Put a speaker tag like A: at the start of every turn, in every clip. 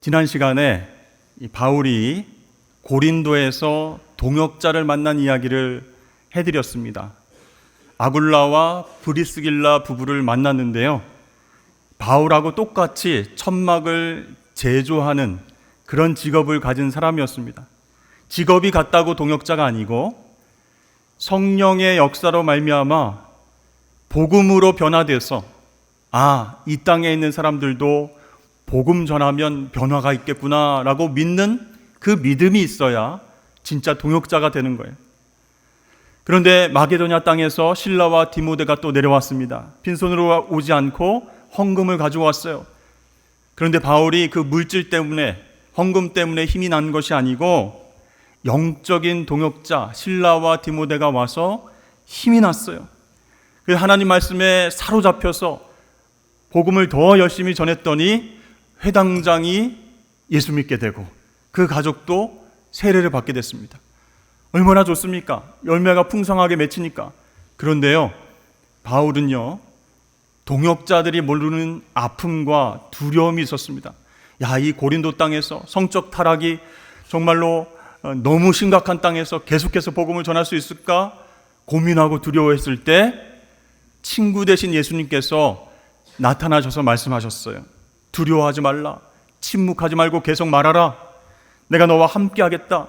A: 지난 시간에 이 바울이 고린도에서 동역자를 만난 이야기를 해드렸습니다. 아굴라와 브리스길라 부부를 만났는데요, 바울하고 똑같이 천막을 제조하는 그런 직업을 가진 사람이었습니다. 직업이 같다고 동역자가 아니고 성령의 역사로 말미암아 복음으로 변화돼서 이 땅에 있는 사람들도 복음 전하면 변화가 있겠구나 라고 믿는 그 믿음이 있어야 진짜 동역자가 되는 거예요. 그런데 마게도냐 땅에서 실라와 디모데가 또 내려왔습니다. 빈손으로 오지 않고 헌금을 가지고 왔어요. 그런데 바울이 그 물질 때문에, 헌금 때문에 힘이 난 것이 아니고 영적인 동역자 실라와 디모데가 와서 힘이 났어요. 그래서 하나님 말씀에 사로잡혀서 복음을 더 열심히 전했더니 회당장이 예수 믿게 되고 그 가족도 세례를 받게 됐습니다. 얼마나 좋습니까? 열매가 풍성하게 맺히니까. 그런데요, 바울은요, 동역자들이 모르는 아픔과 두려움이 있었습니다. 이 고린도 땅에서 성적 타락이 정말로 너무 심각한 땅에서 계속해서 복음을 전할 수 있을까 고민하고 두려워했을 때 친구 되신 예수님께서 나타나셔서 말씀하셨어요. 두려워하지 말라. 침묵하지 말고 계속 말하라. 내가 너와 함께 하겠다.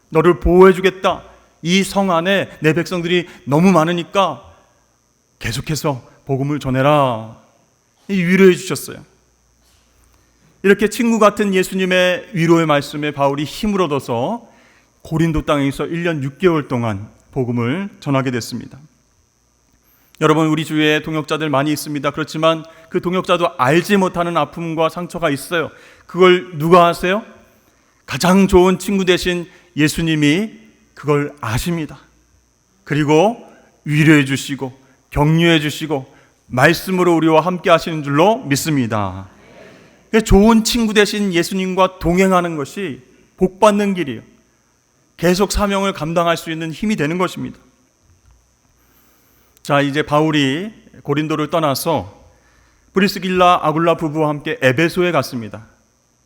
A: 너를 보호해 주겠다. 이 성 안에 내 백성들이 너무 많으니까 계속해서 복음을 전해라. 위로해 주셨어요. 이렇게 친구 같은 예수님의 위로의 말씀에 바울이 힘을 얻어서 고린도 땅에서 1년 6개월 동안 복음을 전하게 됐습니다. 여러분, 우리 주위에 동역자들 많이 있습니다. 그렇지만 그 동역자도 알지 못하는 아픔과 상처가 있어요. 그걸 누가 아세요? 가장 좋은 친구 되신 예수님이 그걸 아십니다. 그리고 위로해 주시고 격려해 주시고 말씀으로 우리와 함께 하시는 줄로 믿습니다. 좋은 친구 되신 예수님과 동행하는 것이 복받는 길이에요. 계속 사명을 감당할 수 있는 힘이 되는 것입니다. 자, 이제 바울이 고린도를 떠나서 브리스길라 아굴라 부부와 함께 에베소에 갔습니다.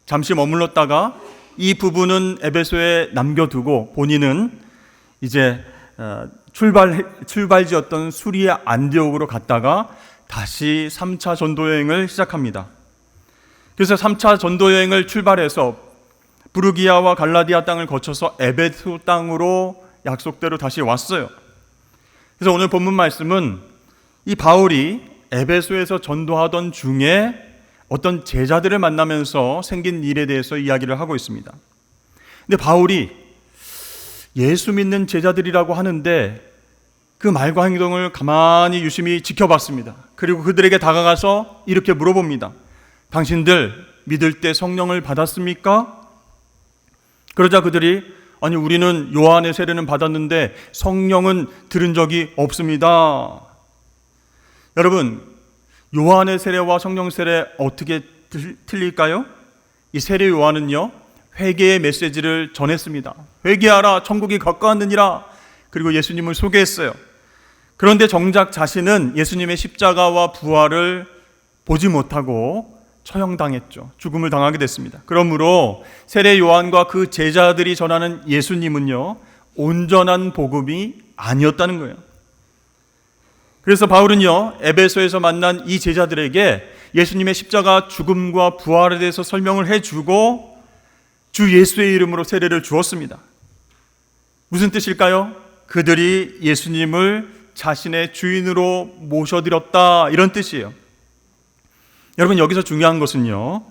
A: 잠시 머물렀다가 이 부부는 에베소에 남겨두고 본인은 이제 출발지였던 수리아 안디옥으로 갔다가 다시 3차 전도 여행을 시작합니다. 그래서 3차 전도 여행을 출발해서 부르기아와 갈라디아 땅을 거쳐서 에베소 땅으로 약속대로 다시 왔어요. 그래서 오늘 본문 말씀은 이 바울이 에베소에서 전도하던 중에 어떤 제자들을 만나면서 생긴 일에 대해서 이야기를 하고 있습니다. 근데 바울이 예수 믿는 제자들이라고 하는데 그 말과 행동을 가만히 유심히 지켜봤습니다. 그리고 그들에게 다가가서 이렇게 물어봅니다. 당신들 믿을 때 성령을 받았습니까? 그러자 그들이 아니, 우리는 요한의 세례는 받았는데 성령은 들은 적이 없습니다. 여러분, 요한의 세례와 성령 세례 어떻게 틀릴까요? 이 세례 요한은요, 회개의 메시지를 전했습니다. 회개하라, 천국이 가까웠느니라. 그리고 예수님을 소개했어요. 그런데 정작 자신은 예수님의 십자가와 부활을 보지 못하고 처형당했죠. 죽음을 당하게 됐습니다. 그러므로 세례 요한과 그 제자들이 전하는 예수님은요, 온전한 복음이 아니었다는 거예요. 그래서 바울은요, 에베소에서 만난 이 제자들에게 예수님의 십자가 죽음과 부활에 대해서 설명을 해주고 주 예수의 이름으로 세례를 주었습니다. 무슨 뜻일까요? 그들이 예수님을 자신의 주인으로 모셔드렸다, 이런 뜻이에요. 여러분, 여기서 중요한 것은요,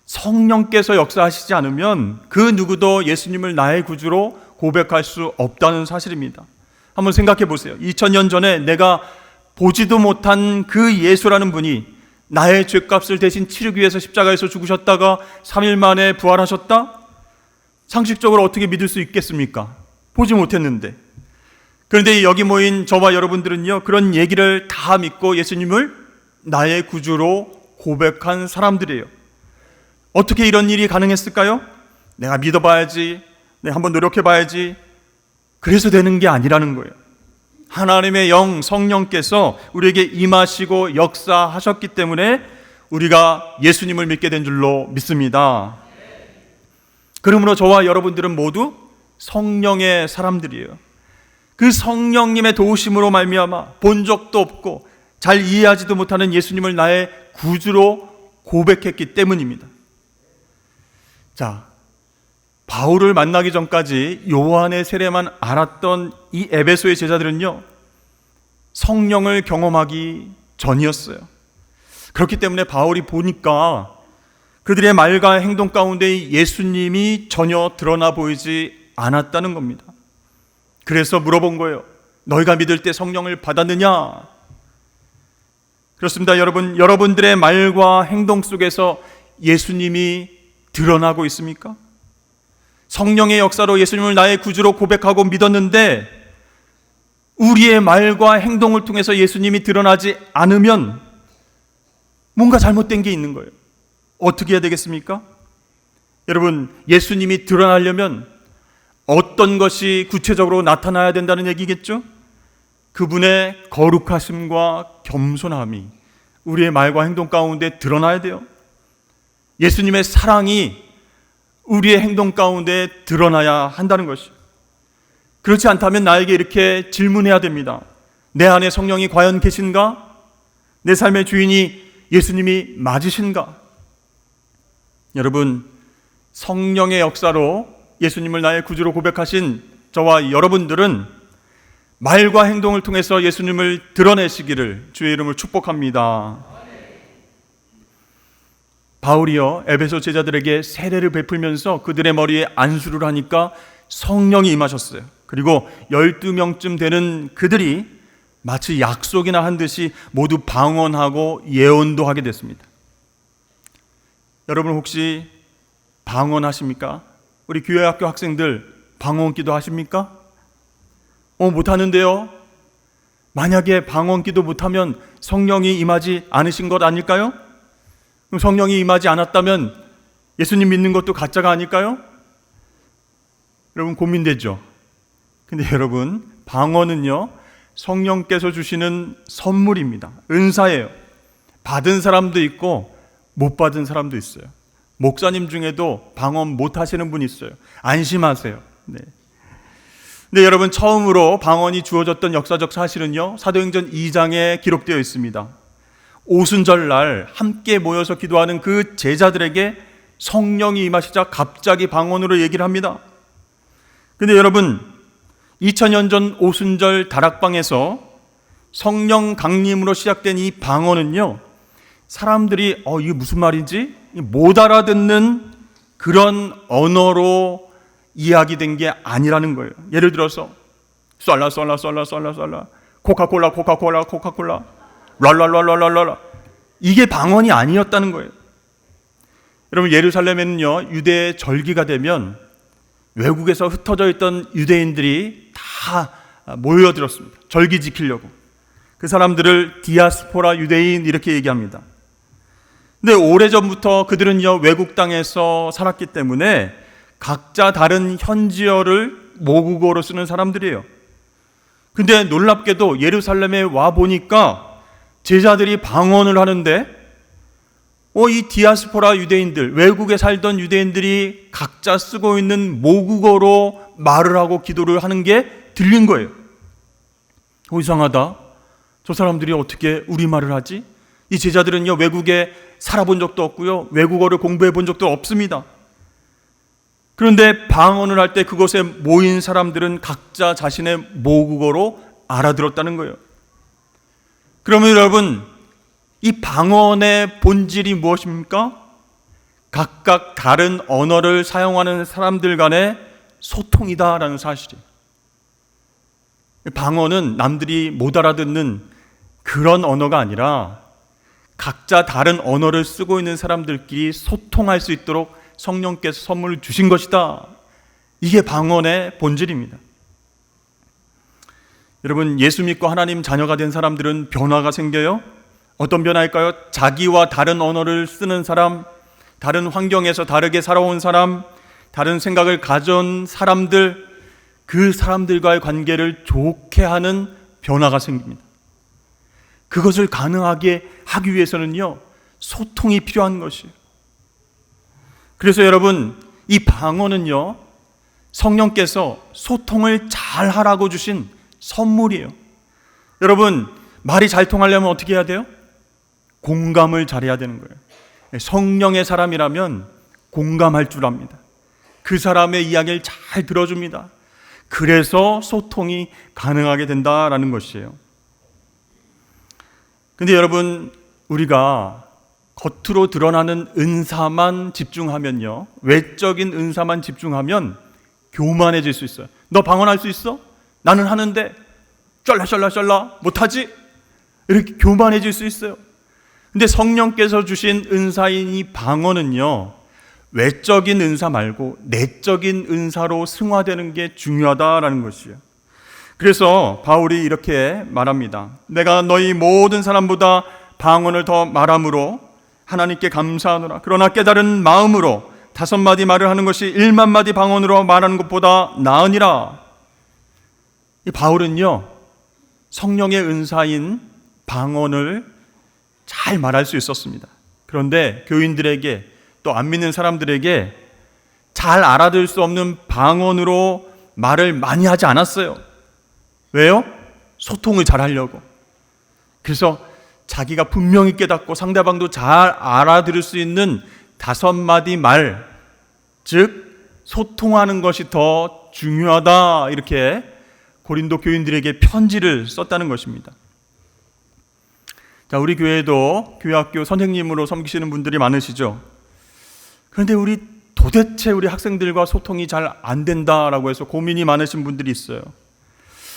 A: 성령께서 역사하시지 않으면 그 누구도 예수님을 나의 구주로 고백할 수 없다는 사실입니다. 한번 생각해 보세요. 2000년 전에 내가 보지도 못한 그 예수라는 분이 나의 죄값을 대신 치르기 위해서 십자가에서 죽으셨다가 3일 만에 부활하셨다? 상식적으로 어떻게 믿을 수 있겠습니까? 보지 못했는데. 그런데 여기 모인 저와 여러분들은요, 그런 얘기를 다 믿고 예수님을 나의 구주로 고백한 사람들이에요. 어떻게 이런 일이 가능했을까요? 내가 믿어봐야지, 내가 한번 노력해봐야지, 그래서 되는 게 아니라는 거예요. 하나님의 영, 성령께서 우리에게 임하시고 역사하셨기 때문에 우리가 예수님을 믿게 된 줄로 믿습니다. 그러므로 저와 여러분들은 모두 성령의 사람들이에요. 그 성령님의 도우심으로 말미암아 본 적도 없고 잘 이해하지도 못하는 예수님을 나의 구주로 고백했기 때문입니다. 자, 바울을 만나기 전까지 요한의 세례만 알았던 이 에베소의 제자들은요, 성령을 경험하기 전이었어요. 그렇기 때문에 바울이 보니까 그들의 말과 행동 가운데 예수님이 전혀 드러나 보이지 않았다는 겁니다. 그래서 물어본 거예요. 너희가 믿을 때 성령을 받았느냐? 그렇습니다. 여러분들의 말과 행동 속에서 예수님이 드러나고 있습니까? 성령의 역사로 예수님을 나의 구주로 고백하고 믿었는데 우리의 말과 행동을 통해서 예수님이 드러나지 않으면 뭔가 잘못된 게 있는 거예요. 어떻게 해야 되겠습니까? 여러분, 예수님이 드러나려면 어떤 것이 구체적으로 나타나야 된다는 얘기겠죠? 그분의 거룩하심과 겸손함이 우리의 말과 행동 가운데 드러나야 돼요. 예수님의 사랑이 우리의 행동 가운데 드러나야 한다는 것이죠. 그렇지 않다면 나에게 이렇게 질문해야 됩니다. 내 안에 성령이 과연 계신가? 내 삶의 주인이 예수님이 맞으신가? 여러분, 성령의 역사로 예수님을 나의 구주로 고백하신 저와 여러분들은 말과 행동을 통해서 예수님을 드러내시기를 주의 이름으로 축복합니다. 바울이요, 에베소 제자들에게 세례를 베풀면서 그들의 머리에 안수를 하니까 성령이 임하셨어요. 그리고 12명쯤 되는 그들이 마치 약속이나 한 듯이 모두 방언하고 예언도 하게 됐습니다. 여러분 혹시 방언하십니까? 우리 교회학교 학생들 방언기도 하십니까? 못하는데요. 만약에 방언기도 못하면 성령이 임하지 않으신 것 아닐까요? 그럼 성령이 임하지 않았다면 예수님 믿는 것도 가짜가 아닐까요? 여러분 고민되죠? 근데 여러분, 방언은요, 성령께서 주시는 선물입니다. 은사예요. 받은 사람도 있고 못 받은 사람도 있어요. 목사님 중에도 방언 못 하시는 분이 있어요. 안심하세요. 네. 근데 여러분, 처음으로 방언이 주어졌던 역사적 사실은요, 사도행전 2장에 기록되어 있습니다. 오순절날 함께 모여서 기도하는 그 제자들에게 성령이 임하시자 갑자기 방언으로 얘기를 합니다. 근데 여러분, 2000년 전 오순절 다락방에서 성령 강림으로 시작된 이 방언은요, 사람들이 이게 무슨 말인지 못 알아듣는 그런 언어로 이야기된 게 아니라는 거예요. 예를 들어서 쏠라 코카콜라 랄랄랄랄랄라, 이게 방언이 아니었다는 거예요. 여러분, 예루살렘에는요, 유대 절기가 되면 외국에서 흩어져 있던 유대인들이 다 모여들었습니다. 절기 지키려고. 그 사람들을 디아스포라 유대인 이렇게 얘기합니다. 근데 오래전부터 그들은요, 외국 땅에서 살았기 때문에 각자 다른 현지어를 모국어로 쓰는 사람들이에요. 근데 놀랍게도 예루살렘에 와 보니까 제자들이 방언을 하는데 이 디아스포라 유대인들, 외국에 살던 유대인들이 각자 쓰고 있는 모국어로 말을 하고 기도를 하는 게 들린 거예요. 이상하다. 저 사람들이 어떻게 우리말을 하지? 이 제자들은요, 외국에 살아본 적도 없고요, 외국어를 공부해 본 적도 없습니다. 그런데 방언을 할 때 그곳에 모인 사람들은 각자 자신의 모국어로 알아들었다는 거예요. 그러면 여러분, 이 방언의 본질이 무엇입니까? 각각 다른 언어를 사용하는 사람들 간의 소통이다라는 사실이에요. 방언은 남들이 못 알아듣는 그런 언어가 아니라 각자 다른 언어를 쓰고 있는 사람들끼리 소통할 수 있도록 성령께서 선물을 주신 것이다. 이게 방언의 본질입니다. 여러분, 예수 믿고 하나님 자녀가 된 사람들은 변화가 생겨요. 어떤 변화일까요? 자기와 다른 언어를 쓰는 사람, 다른 환경에서 다르게 살아온 사람, 다른 생각을 가진 사람들, 그 사람들과의 관계를 좋게 하는 변화가 생깁니다. 그것을 가능하게 하기 위해서는요, 소통이 필요한 것이에요. 그래서 여러분, 이 방언은요, 성령께서 소통을 잘 하라고 주신 선물이에요. 여러분, 말이 잘 통하려면 어떻게 해야 돼요? 공감을 잘해야 되는 거예요. 성령의 사람이라면 공감할 줄 압니다. 그 사람의 이야기를 잘 들어줍니다. 그래서 소통이 가능하게 된다라는 것이에요. 근데 여러분, 우리가 겉으로 드러나는 은사만 집중하면요, 외적인 은사만 집중하면 교만해질 수 있어요. 너 방언할 수 있어? 나는 하는데 쩔라쩔라쩔라 못하지? 이렇게 교만해질 수 있어요. 근데 성령께서 주신 은사인 이 방언은요, 외적인 은사 말고 내적인 은사로 승화되는 게 중요하다라는 것이에요. 그래서 바울이 이렇게 말합니다. 내가 너희 모든 사람보다 방언을 더 말함으로 하나님께 감사하노라. 그러나 깨달은 마음으로 5마디 말을 하는 것이 1만 마디 방언으로 말하는 것보다 나으니라. 이 바울은요, 성령의 은사인 방언을 잘 말할 수 있었습니다. 그런데 교인들에게, 또 안 믿는 사람들에게 잘 알아들 수 없는 방언으로 말을 많이 하지 않았어요. 왜요? 소통을 잘 하려고. 그래서 자기가 분명히 깨닫고 상대방도 잘 알아들을 수 있는 5마디 말, 즉 소통하는 것이 더 중요하다, 이렇게 고린도 교인들에게 편지를 썼다는 것입니다. 자, 우리 교회도 교회학교 선생님으로 섬기시는 분들이 많으시죠. 그런데 도대체 우리 학생들과 소통이 잘 안 된다라고 해서 고민이 많으신 분들이 있어요.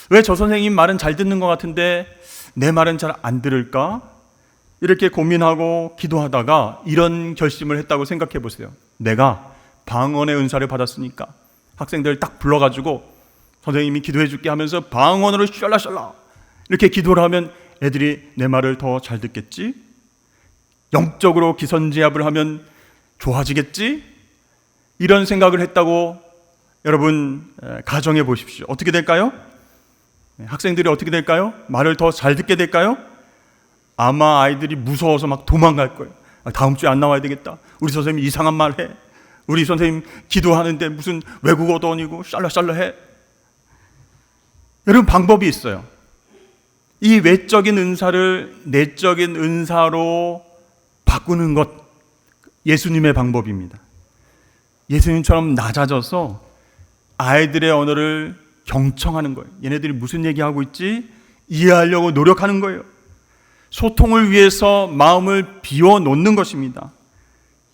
A: 왜 저 선생님 말은 잘 듣는 것 같은데 내 말은 잘 안 들을까? 이렇게 고민하고 기도하다가 이런 결심을 했다고 생각해 보세요. 내가 방언의 은사를 받았으니까 학생들 딱 불러가지고 선생님이 기도해 줄게 하면서 방언으로 샬라샬라 이렇게 기도를 하면 애들이 내 말을 더 잘 듣겠지? 영적으로 기선제압을 하면 좋아지겠지? 이런 생각을 했다고 여러분 가정해 보십시오. 어떻게 될까요? 학생들이 어떻게 될까요? 말을 더 잘 듣게 될까요? 아마 아이들이 무서워서 막 도망갈 거예요. 다음 주에 안 나와야 되겠다. 우리 선생님 이상한 말 해. 우리 선생님 기도하는데 무슨 외국어도 아니고 샬라샬라 해. 여러분, 방법이 있어요. 이 외적인 은사를 내적인 은사로 바꾸는 것, 예수님의 방법입니다. 예수님처럼 낮아져서 아이들의 언어를 경청하는 거예요. 얘네들이 무슨 얘기하고 있지? 이해하려고 노력하는 거예요. 소통을 위해서 마음을 비워놓는 것입니다.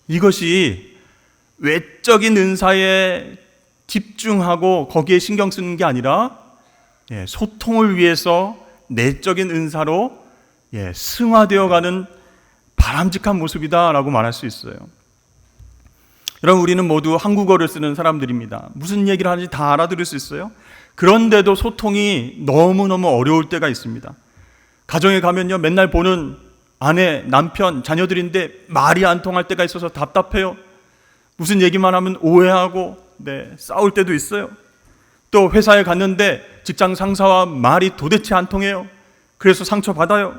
A: 이것이 외적인 은사에 집중하고 거기에 신경 쓰는 게 아니라 소통을 위해서 내적인 은사로 승화되어가는 바람직한 모습이다라고 말할 수 있어요. 여러분, 우리는 모두 한국어를 쓰는 사람들입니다. 무슨 얘기를 하는지 다 알아들을 수 있어요. 그런데도 소통이 너무너무 어려울 때가 있습니다. 가정에 가면요, 맨날 보는 아내, 남편, 자녀들인데 말이 안 통할 때가 있어서 답답해요. 무슨 얘기만 하면 오해하고 싸울 때도 있어요. 또 회사에 갔는데 직장 상사와 말이 도대체 안 통해요. 그래서 상처받아요.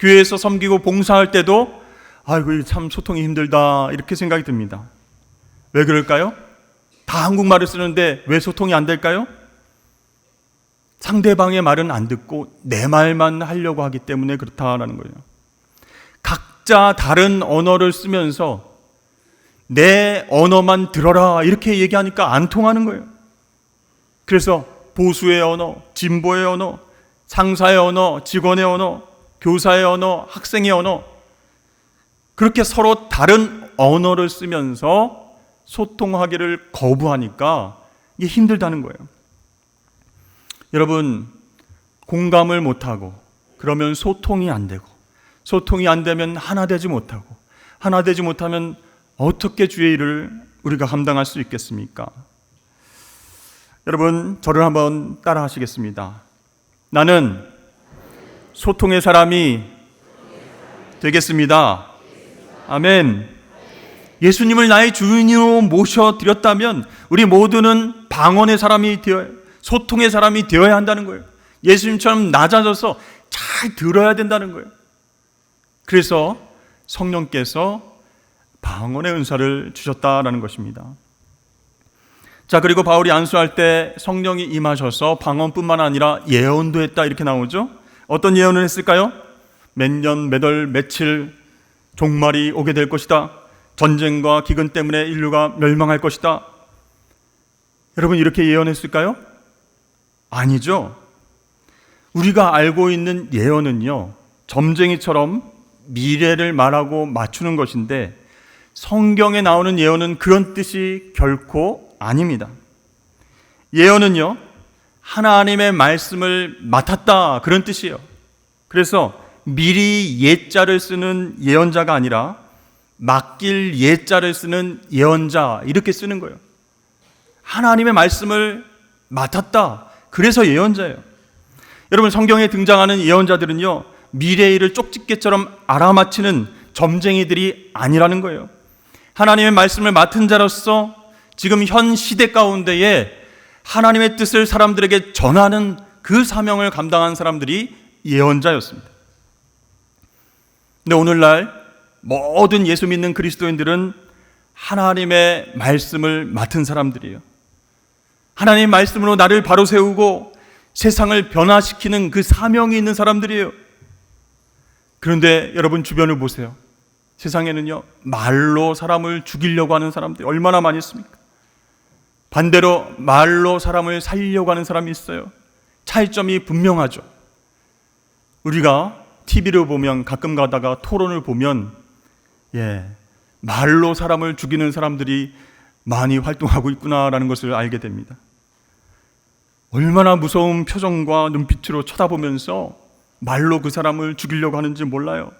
A: 교회에서 섬기고 봉사할 때도 아이고 참 소통이 힘들다, 이렇게 생각이 듭니다. 왜 그럴까요? 다 한국말을 쓰는데 왜 소통이 안 될까요? 상대방의 말은 안 듣고 내 말만 하려고 하기 때문에 그렇다라는 거예요. 각자 다른 언어를 쓰면서 내 언어만 들어라 이렇게 얘기하니까 안 통하는 거예요. 그래서 보수의 언어, 진보의 언어, 상사의 언어, 직원의 언어, 교사의 언어, 학생의 언어, 그렇게 서로 다른 언어를 쓰면서 소통하기를 거부하니까 이게 힘들다는 거예요. 여러분, 공감을 못하고 그러면 소통이 안 되고, 소통이 안 되면 하나 되지 못하고, 하나 되지 못하면 어떻게 주의 일을 우리가 감당할 수 있겠습니까? 여러분, 저를 한번 따라 하시겠습니다. 나는 소통의 사람이 되겠습니다. 아멘. 예수님을 나의 주인으로 모셔드렸다면 우리 모두는 방언의 사람이 되어야, 소통의 사람이 되어야 한다는 거예요. 예수님처럼 낮아져서 잘 들어야 된다는 거예요. 그래서 성령께서 방언의 은사를 주셨다라는 것입니다. 자, 그리고 바울이 안수할 때 성령이 임하셔서 방언뿐만 아니라 예언도 했다 이렇게 나오죠. 어떤 예언을 했을까요? 몇 년, 몇 월, 며칠 종말이 오게 될 것이다. 전쟁과 기근 때문에 인류가 멸망할 것이다. 여러분, 이렇게 예언했을까요? 아니죠. 우리가 알고 있는 예언은요, 점쟁이처럼 미래를 말하고 맞추는 것인데, 성경에 나오는 예언은 그런 뜻이 결코 아닙니다. 예언은요, 하나님의 말씀을 맡았다 그런 뜻이에요. 그래서 미리 예자를 쓰는 예언자가 아니라 맡길 예자를 쓰는 예언자 이렇게 쓰는 거예요. 하나님의 말씀을 맡았다. 그래서 예언자예요. 여러분, 성경에 등장하는 예언자들은요, 미래의 일을 쪽집게처럼 알아맞히는 점쟁이들이 아니라는 거예요. 하나님의 말씀을 맡은 자로서 지금 현 시대 가운데에 하나님의 뜻을 사람들에게 전하는 그 사명을 감당한 사람들이 예언자였습니다. 근데 오늘날 모든 예수 믿는 그리스도인들은 하나님의 말씀을 맡은 사람들이에요. 하나님의 말씀으로 나를 바로 세우고 세상을 변화시키는 그 사명이 있는 사람들이에요. 그런데 여러분 주변을 보세요. 세상에는요, 말로 사람을 죽이려고 하는 사람들이 얼마나 많이 있습니까? 반대로 말로 사람을 살리려고 하는 사람이 있어요. 차이점이 분명하죠. 우리가 TV를 보면, 가끔 가다가 토론을 보면 말로 사람을 죽이는 사람들이 많이 활동하고 있구나라는 것을 알게 됩니다. 얼마나 무서운 표정과 눈빛으로 쳐다보면서 말로 그 사람을 죽이려고 하는지 몰라요.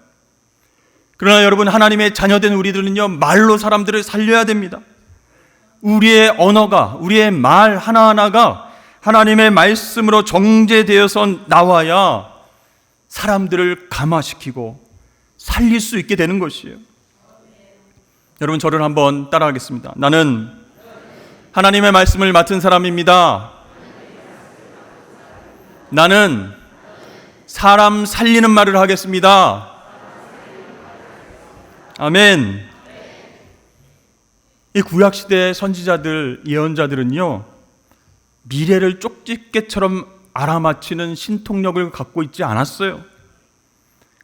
A: 그러나 여러분, 하나님의 자녀된 우리들은요, 말로 사람들을 살려야 됩니다. 우리의 언어가, 우리의 말 하나하나가 하나님의 말씀으로 정제되어서 나와야 사람들을 감화시키고 살릴 수 있게 되는 것이에요. 여러분, 저를 한번 따라하겠습니다. 나는 하나님의 말씀을 맡은 사람입니다. 나는 사람 살리는 말을 하겠습니다. 아멘. 이 구약시대 선지자들, 예언자들은요, 미래를 쪽집게처럼 알아맞히는 신통력을 갖고 있지 않았어요.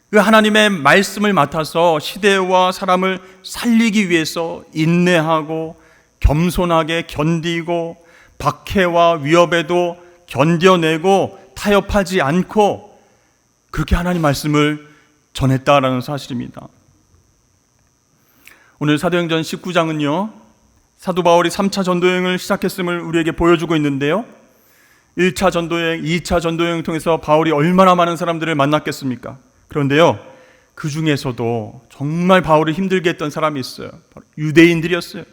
A: 그 하나님의 말씀을 맡아서 시대와 사람을 살리기 위해서 인내하고 겸손하게 견디고 박해와 위협에도 견뎌내고 타협하지 않고 그렇게 하나님 말씀을 전했다라는 사실입니다. 오늘 사도행전 19장은요, 사도 바울이 3차 전도여행을 시작했음을 우리에게 보여주고 있는데요, 1차 전도여행, 2차 전도여행을 통해서 바울이 얼마나 많은 사람들을 만났겠습니까? 그런데요, 그 중에서도 정말 바울을 힘들게 했던 사람이 있어요. 바로 유대인들이었어요.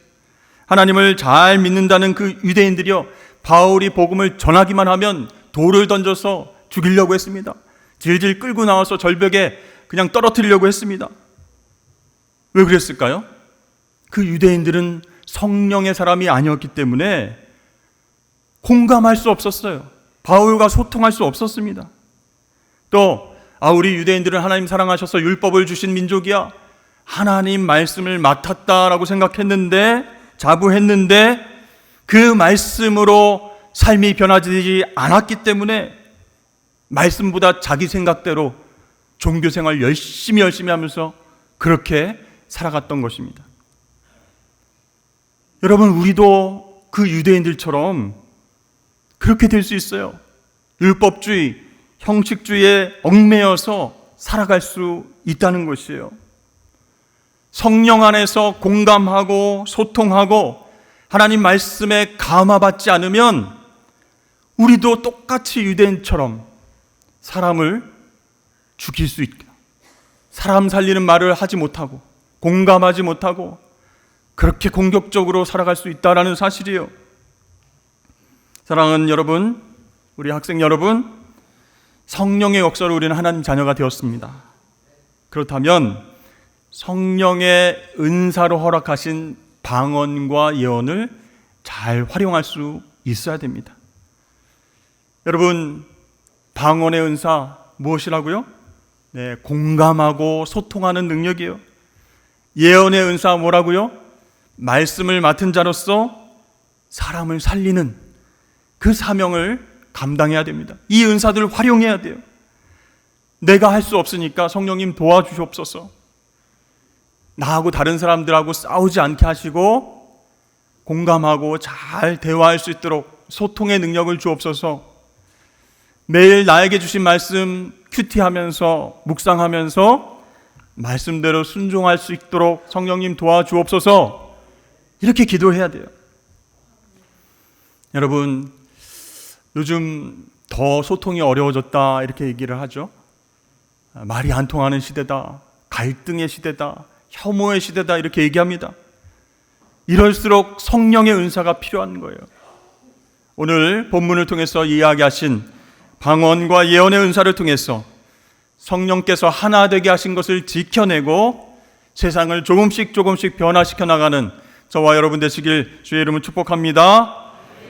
A: 하나님을 잘 믿는다는 그 유대인들이요, 바울이 복음을 전하기만 하면 돌을 던져서 죽이려고 했습니다. 질질 끌고 나와서 절벽에 그냥 떨어뜨리려고 했습니다. 왜 그랬을까요? 그 유대인들은 성령의 사람이 아니었기 때문에 공감할 수 없었어요. 바울과 소통할 수 없었습니다. 또 우리 유대인들은 하나님 사랑하셔서 율법을 주신 민족이야, 하나님 말씀을 맡았다라고 생각했는데, 자부했는데 그 말씀으로 삶이 변화되지 않았기 때문에 말씀보다 자기 생각대로 종교생활 열심히 하면서 그렇게 살아갔던 것입니다. 여러분, 우리도 그 유대인들처럼 그렇게 될 수 있어요. 율법주의, 형식주의에 얽매여서 살아갈 수 있다는 것이에요. 성령 안에서 공감하고 소통하고 하나님 말씀에 감화받지 않으면 우리도 똑같이 유대인처럼 사람을 죽일 수 있다. 사람 살리는 말을 하지 못하고 공감하지 못하고 그렇게 공격적으로 살아갈 수 있다는 사실이에요. 사랑하는 여러분, 우리 학생 여러분, 성령의 역사로 우리는 하나님 자녀가 되었습니다. 그렇다면 성령의 은사로 허락하신 방언과 예언을 잘 활용할 수 있어야 됩니다. 여러분, 방언의 은사 무엇이라고요? 공감하고 소통하는 능력이에요. 예언의 은사 뭐라고요? 말씀을 맡은 자로서 사람을 살리는 그 사명을 감당해야 됩니다. 이 은사들을 활용해야 돼요. 내가 할 수 없으니까 성령님 도와주시옵소서. 나하고 다른 사람들하고 싸우지 않게 하시고 공감하고 잘 대화할 수 있도록 소통의 능력을 주옵소서. 매일 나에게 주신 말씀 큐티하면서 묵상하면서 말씀대로 순종할 수 있도록 성령님 도와주옵소서. 이렇게 기도해야 돼요. 여러분, 요즘 더 소통이 어려워졌다 이렇게 얘기를 하죠. 말이 안 통하는 시대다, 갈등의 시대다, 혐오의 시대다 이렇게 얘기합니다. 이럴수록 성령의 은사가 필요한 거예요. 오늘 본문을 통해서 이야기하신 방언과 예언의 은사를 통해서 성령께서 하나 되게 하신 것을 지켜내고 세상을 조금씩 변화시켜 나가는 저와 여러분 되시길 주의 이름으로 축복합니다.